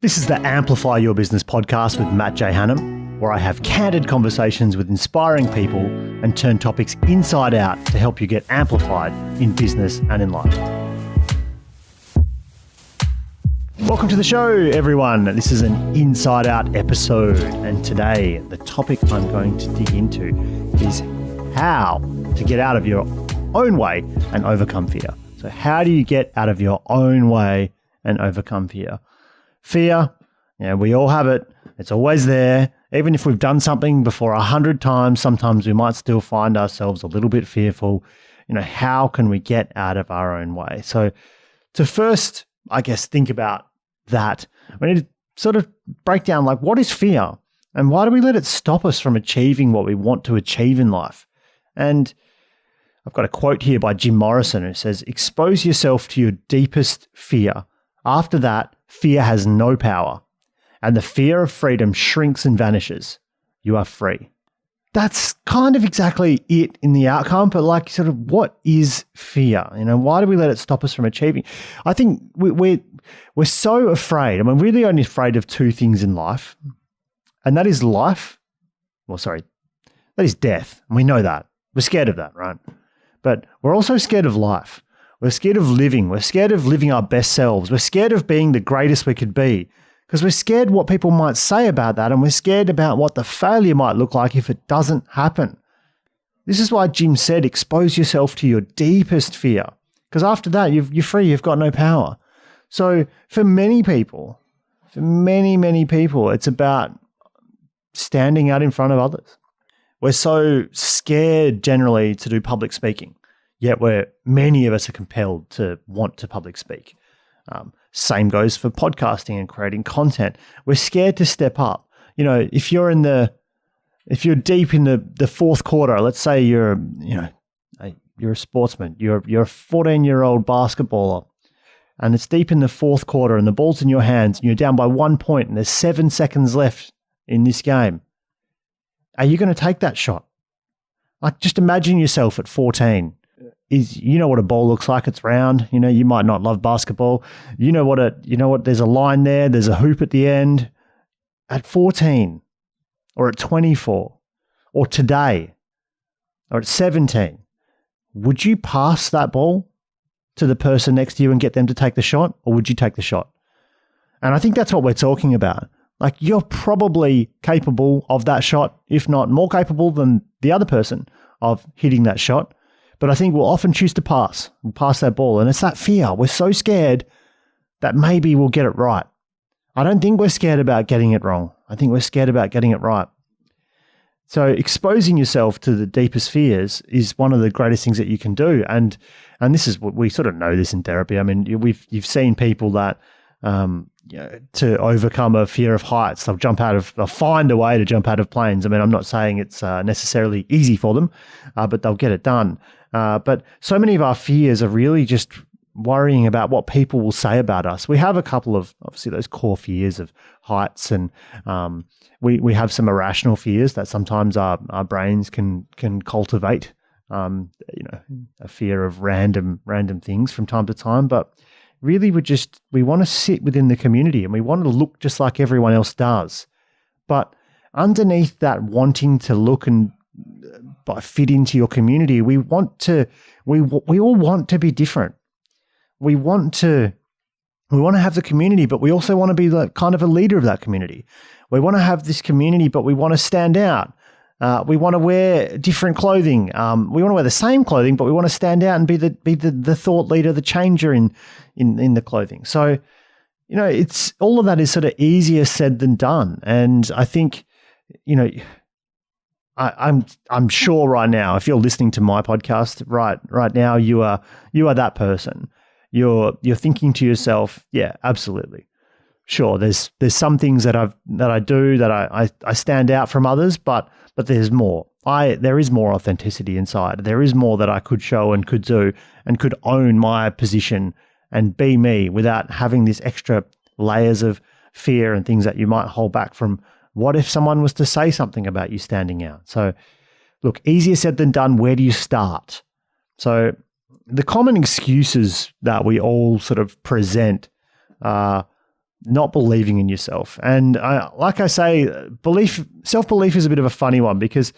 This is the Amplify Your Business podcast with Matt J Hanham, where I have candid conversations with inspiring people and turn topics inside out to help you get amplified in business and in life. Welcome to the show, everyone. This is an inside out episode, and today the topic I'm going to dig into is how to get out of your own way and overcome fear. So how do you get out of your own way and overcome fear? Fear, we all have it. It's always there. Even if we've done something before 100 times, sometimes we might still find ourselves a little bit fearful. How can we get out of our own way? So to first, think about that, we need to sort of break down, what is fear and why do we let it stop us from achieving what we want to achieve in life? And I've got a quote here by Jim Morrison who says, "Expose yourself to your deepest fear. After that, fear has no power, and the fear of freedom shrinks and vanishes. You are free." That's kind of exactly it in the outcome, but what is fear? Why do we let it stop us from achieving? I think we're so afraid. We're really only afraid of two things in life, and that is that is death. And we know that. We're scared of that, right? But we're also scared of life. We're scared of living. We're scared of living our best selves. We're scared of being the greatest we could be because we're scared what people might say about that, and we're scared about what the failure might look like if it doesn't happen. This is why Jim said, expose yourself to your deepest fear, because after that, you're free. You've got no power. So for many people, it's about standing out in front of others. We're so scared generally to do public speaking. Yet many of us are compelled to want to public speak. Same goes for podcasting and creating content. We're scared to step up. If you're deep in the fourth quarter, let's say you're a sportsman, you're a 14-year-old basketballer, and it's deep in the fourth quarter, and the ball's in your hands, and you're down by 1 point, and there's 7 seconds left in this game. Are you going to take that shot? Just imagine yourself at 14. What a ball looks like. It's round. You might not love basketball. There's a line there. There's a hoop at the end. At 14 or at 24 or today or at 17, would you pass that ball to the person next to you and get them to take the shot, or would you take the shot? And I think that's what we're talking about. You're probably capable of that shot, if not more capable than the other person of hitting that shot. But I think we'll often choose to pass that ball. And it's that fear. We're so scared that maybe we'll get it right. I don't think we're scared about getting it wrong. I think we're scared about getting it right. So exposing yourself to the deepest fears is one of the greatest things that you can do. And this is what we sort of know this in therapy. You've seen people that to overcome a fear of heights, they'll find a way to jump out of planes. I'm not saying it's necessarily easy for them, but they'll get it done. But so many of our fears are really just worrying about what people will say about us. We have a couple of, obviously, those core fears of heights, and we have some irrational fears that sometimes our brains can cultivate. A fear of random things from time to time, but really we want to sit within the community and we want to look just like everyone else does. But underneath that wanting to look and fit into your community, we all want to be different. We want to have the community, but we also want to be kind of a leader of that community. We want to have this community, but we want to stand out. We want to wear different clothing. We want to wear the same clothing, but we want to stand out and be the thought leader, the changer in the clothing. So, it's all of that is sort of easier said than done. And I think, I'm sure right now, if you're listening to my podcast right now, you are that person. You're thinking to yourself, yeah, absolutely. Sure, there's some things that I do that I stand out from others, but there's more. There is more authenticity inside. There is more that I could show and could do and could own my position and be me without having these extra layers of fear and things that you might hold back from. What if someone was to say something about you standing out? So look, easier said than done. Where do you start? So the common excuses that we all sort of present not believing in yourself. And like I say, self-belief is a bit of a funny one, because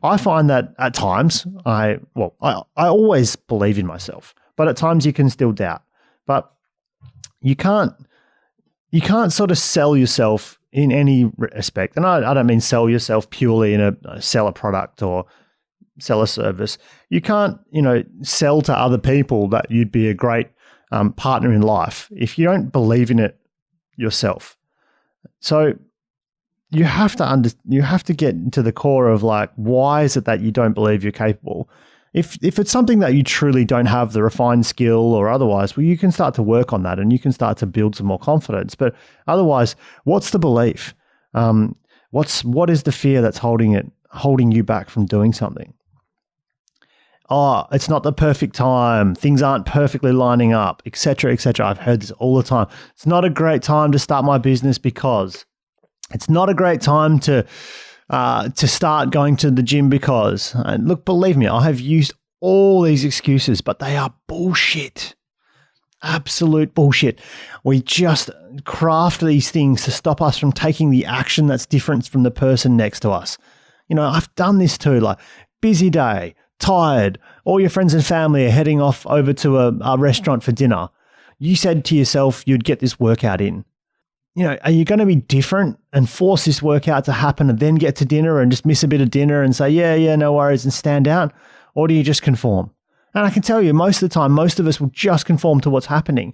I find that at times I always believe in myself, but at times you can still doubt. But you can't sort of sell yourself in any respect. And I don't mean sell yourself purely in sell a product or sell a service. You can't, sell to other people that you'd be a great partner in life if you don't believe in it yourself. So you have to get into the core of like, why is it that you don't believe you're capable? If it's something that you truly don't have the refined skill or otherwise, well, you can start to work on that and you can start to build some more confidence. But otherwise, what's the belief? What is the fear that's holding you back from doing something? Oh, it's not the perfect time. Things aren't perfectly lining up, etc., etc. I've heard this all the time. It's not a great time to start my business because. It's not a great time to start going to the gym because. And look, believe me, I have used all these excuses, but they are bullshit. Absolute bullshit. We just craft these things to stop us from taking the action that's different from the person next to us. I've done this too, like busy day, tired, all your friends and family are heading off over to a restaurant for dinner. You said to yourself you'd get this workout in. Are you going to be different and force this workout to happen and then get to dinner and just miss a bit of dinner and say, yeah, no worries, and stand out? Or do you just conform? And I can tell you, most of the time, most of us will just conform to what's happening.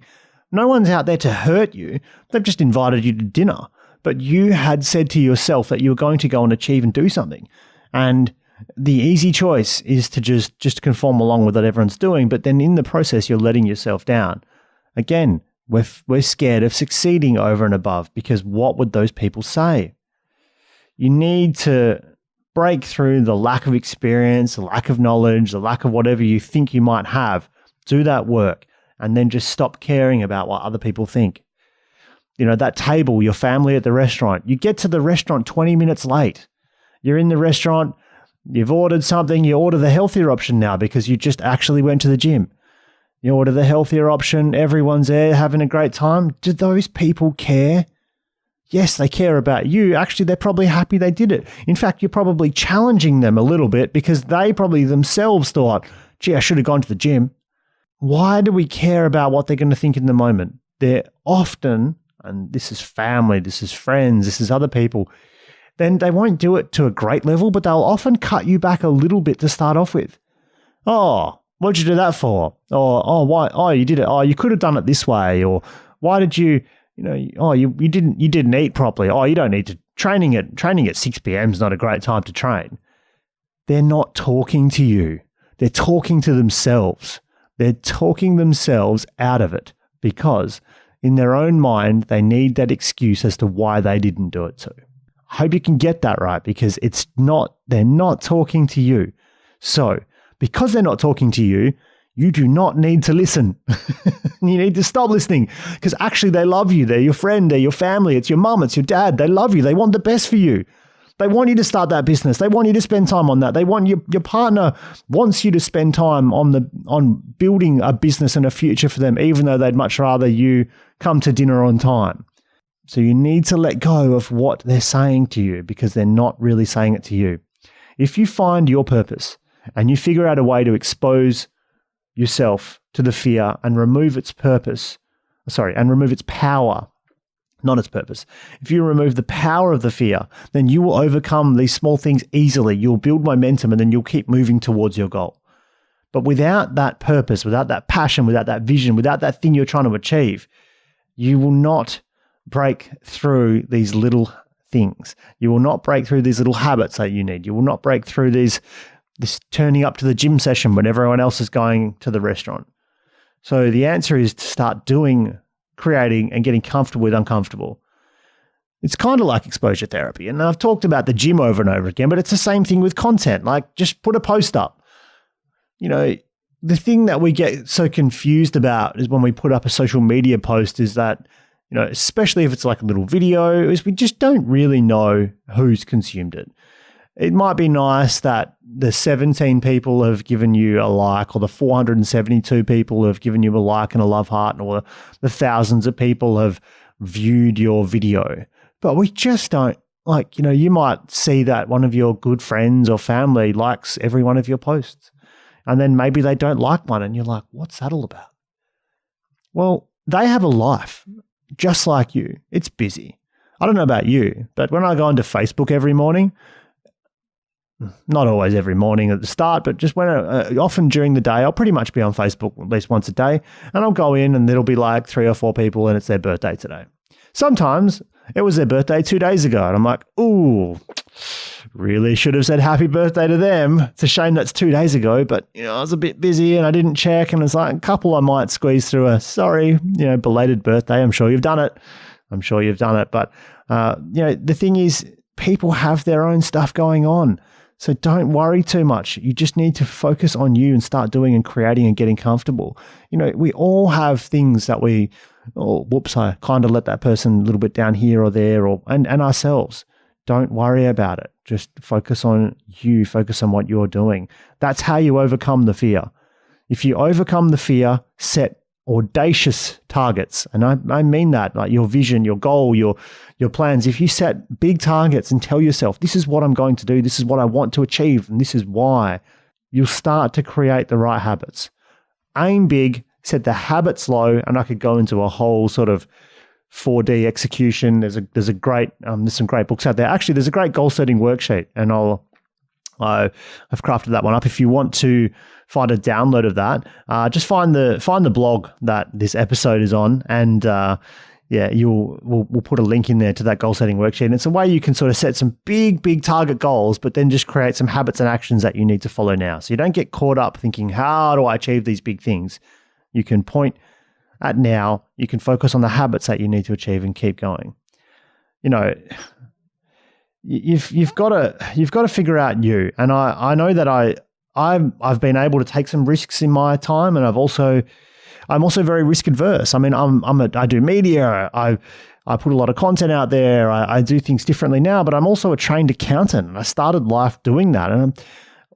No one's out there to hurt you. They've just invited you to dinner. But you had said to yourself that you were going to go and achieve and do something. And the easy choice is to just conform along with what everyone's doing. But then in the process, you're letting yourself down. Again, we're scared of succeeding over and above because what would those people say? You need to break through the lack of experience, the lack of knowledge, the lack of whatever you think you might have. Do that work and then just stop caring about what other people think. That table, your family at the restaurant, you get to the restaurant 20 minutes late. You're in the restaurant, you've ordered something, you order the healthier option now because you just actually went to the gym. You order the healthier option, everyone's there having a great time. Do those people care? Yes, they care about you. Actually, they're probably happy they did it. In fact, you're probably challenging them a little bit because they probably themselves thought, gee, I should have gone to the gym. Why do we care about what they're going to think in the moment? They're often, and this is family, this is friends, this is other people, then they won't do it to a great level, but they'll often cut you back a little bit to start off with. Oh, what'd you do that for? Or, why? Oh, you did it. Oh, you could have done it this way. Or why did you, you didn't eat properly. Oh, you don't need to. Training at 6 p.m. is not a great time to train. They're not talking to you. They're talking to themselves. They're talking themselves out of it because in their own mind, they need that excuse as to why they didn't do it too. I hope you can get that right because they're not talking to you. So, because they're not talking to you, you do not need to listen. You need to stop listening because actually they love you. They're your friend. They're your family. It's your mum. It's your dad. They love you. They want the best for you. They want you to start that business. They want you to spend time on that. They want your partner wants you to spend time on building a business and a future for them, even though they'd much rather you come to dinner on time. So you need to let go of what they're saying to you because they're not really saying it to you. If you find your purpose, and you figure out a way to expose yourself to the fear and remove its power, not its purpose. If you remove the power of the fear, then you will overcome these small things easily. You'll build momentum and then you'll keep moving towards your goal. But without that purpose, without that passion, without that vision, without that thing you're trying to achieve, you will not break through these little things. You will not break through these little habits that you need. You will not break through this turning up to the gym session when everyone else is going to the restaurant. So the answer is to start doing, creating, and getting comfortable with uncomfortable. It's kind of like exposure therapy. And I've talked about the gym over and over again, but it's the same thing with content. Like just put a post up. The thing that we get so confused about is when we put up a social media post is that, especially if it's like a little video, is we just don't really know who's consumed it. It might be nice that the 17 people have given you a like, or the 472 people have given you a like and a love heart, or the thousands of people have viewed your video. But we just don't, you might see that one of your good friends or family likes every one of your posts. And then maybe they don't like one and you're like, what's that all about? Well, they have a life just like you. It's busy. I don't know about you, but when I go onto Facebook every morning, not always every morning at the start, but just when often during the day, I'll pretty much be on Facebook at least once a day, and I'll go in and there'll be like 3 or 4 people and it's their birthday today. Sometimes it was their birthday 2 days ago and I'm like, ooh, really should have said happy birthday to them. It's a shame that's 2 days ago, but I was a bit busy and I didn't check, and it's like a couple I might squeeze through a sorry, belated birthday. I'm sure you've done it. But, the thing is, people have their own stuff going on. So don't worry too much. You just need to focus on you and start doing and creating and getting comfortable. We all have things that I kind of let that person a little bit down here or there, and ourselves. Don't worry about it. Just focus on you. Focus on what you're doing. That's how you overcome the fear. If you overcome the fear, set audacious targets. And I mean that, like your vision, your goal, your plans. If you set big targets and tell yourself, this is what I'm going to do, this is what I want to achieve, and this is why, you'll start to create the right habits. Aim big, set the habits low, and I could go into a whole sort of 4D execution. There's some great books out there. Actually, there's a great goal setting worksheet, and I've crafted that one up. If you want to find a download of that, just find the blog that this episode is on, and we'll put a link in there to that goal setting worksheet. And it's a way you can sort of set some big target goals, but then just create some habits and actions that you need to follow now. So you don't get caught up thinking, how do I achieve these big things? You can point at now. You can focus on the habits that you need to achieve and keep going. You've got to figure out you. And I know that I've been able to take some risks in my time, and I'm also very risk adverse. I mean, I do media. I put a lot of content out there. I do things differently now, but I'm also a trained accountant, and I started life doing that. And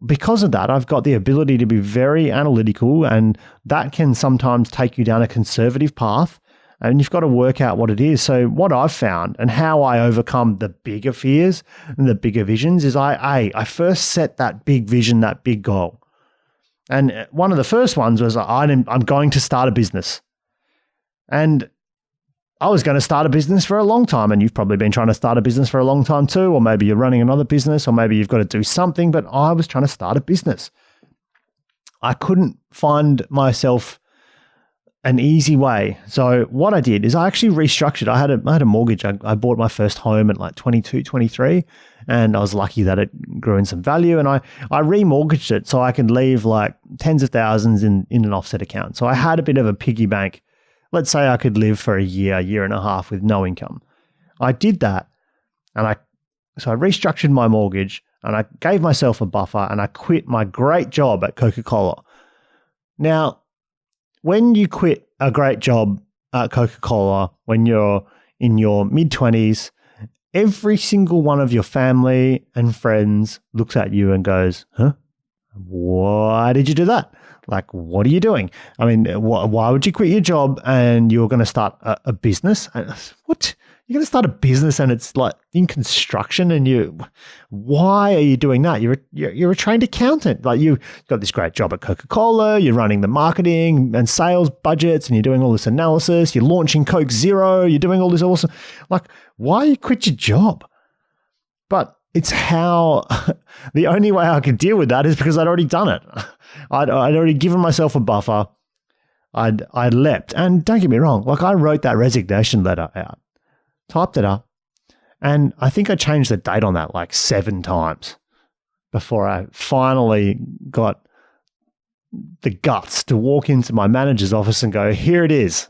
because of that, I've got the ability to be very analytical, and that can sometimes take you down a conservative path. And you've got to work out what it is. So what I've found and how I overcome the bigger fears and the bigger visions is I first set that big vision, that big goal. And one of the first ones was I'm going to start a business. And I was going to start a business for a long time, and you've probably been trying to start a business for a long time too, or maybe you're running another business, or maybe you've got to do something, but I was trying to start a business. I couldn't find myself an easy way. So what I did is I actually restructured. I had a mortgage. I bought my first home at like 22, 23, and I was lucky that it grew in some value, and I remortgaged it so I could leave like tens of thousands in an offset account. So I had a bit of a piggy bank. Let's say I could live for a year and a half with no income. I did that, and so I restructured my mortgage, and I gave myself a buffer, and I quit my great job at Coca-Cola. Now, when you quit a great job at Coca-Cola, when you're in your mid-20s, every single one of your family and friends looks at you and goes, huh? Why did you do that? Like, what are you doing? I mean, why would you quit your job and you're going to start a business? What? You're going to start a business and it's like in construction, and why are you doing that? You're a trained accountant. Like, you've got this great job at Coca-Cola, you're running the marketing and sales budgets, and you're doing all this analysis, you're launching Coke Zero, you're doing all this awesome, like, why you quit your job? But it's how, the only way I could deal with that is because I'd already done it. I'd already given myself a buffer. I leapt. And don't get me wrong, like, I wrote that resignation letter out, typed it up, and I think I changed the date on that like 7 times before I finally got the guts to walk into my manager's office and go, here it is.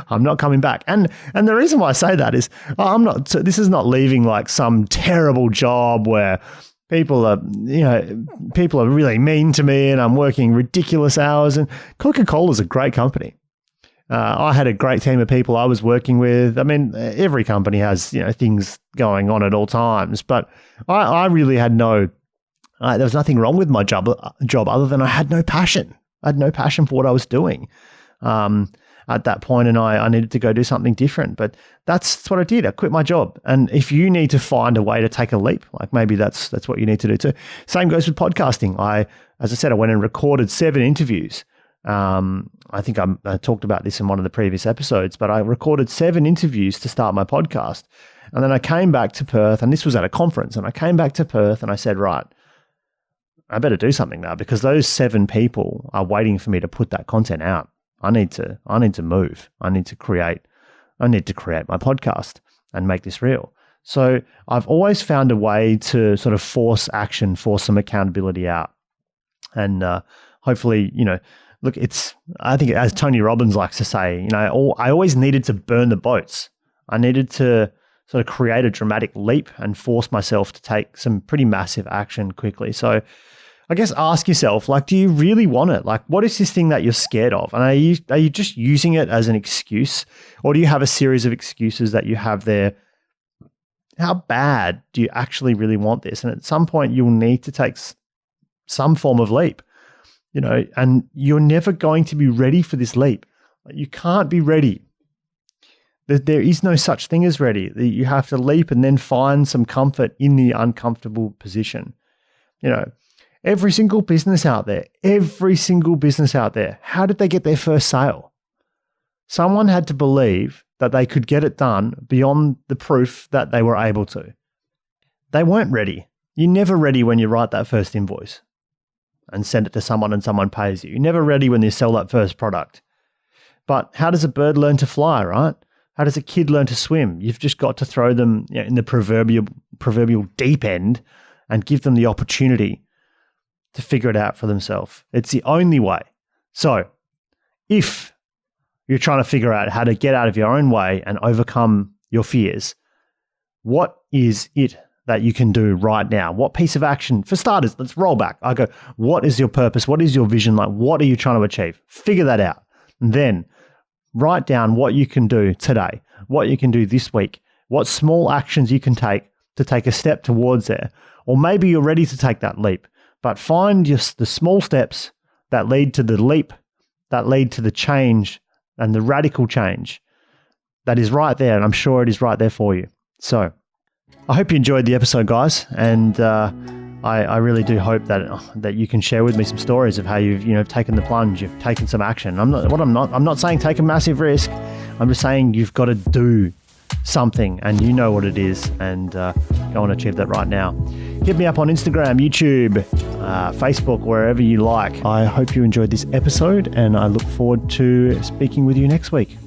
I'm not coming back. And the reason why I say that is this is not leaving like some terrible job where people are really mean to me and I'm working ridiculous hours. And Coca-Cola is a great company. I had a great team of people I was working with. I mean, every company has, things going on at all times, but I really had there was nothing wrong with my job other than I had no passion. I had no passion for what I was doing. at that point, and I needed to go do something different. But that's what I did. I quit my job. And if you need to find a way to take a leap, like maybe that's what you need to do too. Same goes with podcasting. As I said, I went and recorded 7 interviews. I think I talked about this in one of the previous episodes, but I recorded 7 interviews to start my podcast. And then I came back to Perth, and this was at a conference, and I came back to Perth and I said, right, I better do something now, because those 7 people are waiting for me to put that content out. I need to move. I need to create my podcast and make this real. So I've always found a way to sort of force action, force some accountability out. And hopefully, look, I think as Tony Robbins likes to say, I always needed to burn the boats. I needed to sort of create a dramatic leap and force myself to take some pretty massive action quickly. So I guess ask yourself, like, do you really want it? Like, what is this thing that you're scared of? And are you just using it as an excuse, or do you have a series of excuses that you have there? How bad do you actually really want this? And at some point you'll need to take some form of leap, and you're never going to be ready for this leap. You can't be ready. There is no such thing as ready. You have to leap and then find some comfort in the uncomfortable position. Every single business out there, how did they get their first sale? Someone had to believe that they could get it done beyond the proof that they were able to. They weren't ready. You're never ready when you write that first invoice and send it to someone and someone pays you. You're never ready when you sell that first product. But how does a bird learn to fly, right? How does a kid learn to swim? You've just got to throw them in the proverbial deep end and give them the opportunity to figure it out for themselves. It's the only way. So if you're trying to figure out how to get out of your own way and overcome your fears, what is it that you can do right now? What piece of action? For starters, let's roll back. I go, what is your purpose? What is your vision? Like, what are you trying to achieve? Figure that out. And then write down what you can do today, what you can do this week, what small actions you can take to take a step towards there. Or maybe you're ready to take that leap, but find just the small steps that lead to the leap, that lead to the change and the radical change that is right there. And I'm sure it is right there for you. So I hope you enjoyed the episode, guys. And I really do hope that you can share with me some stories of how you've taken the plunge, you've taken some action. I'm not saying take a massive risk. I'm just saying you've got to do something, and you know what it is, and go and achieve that right now. Hit me up on Instagram, YouTube, Facebook, wherever you like. I hope you enjoyed this episode, and I look forward to speaking with you next week.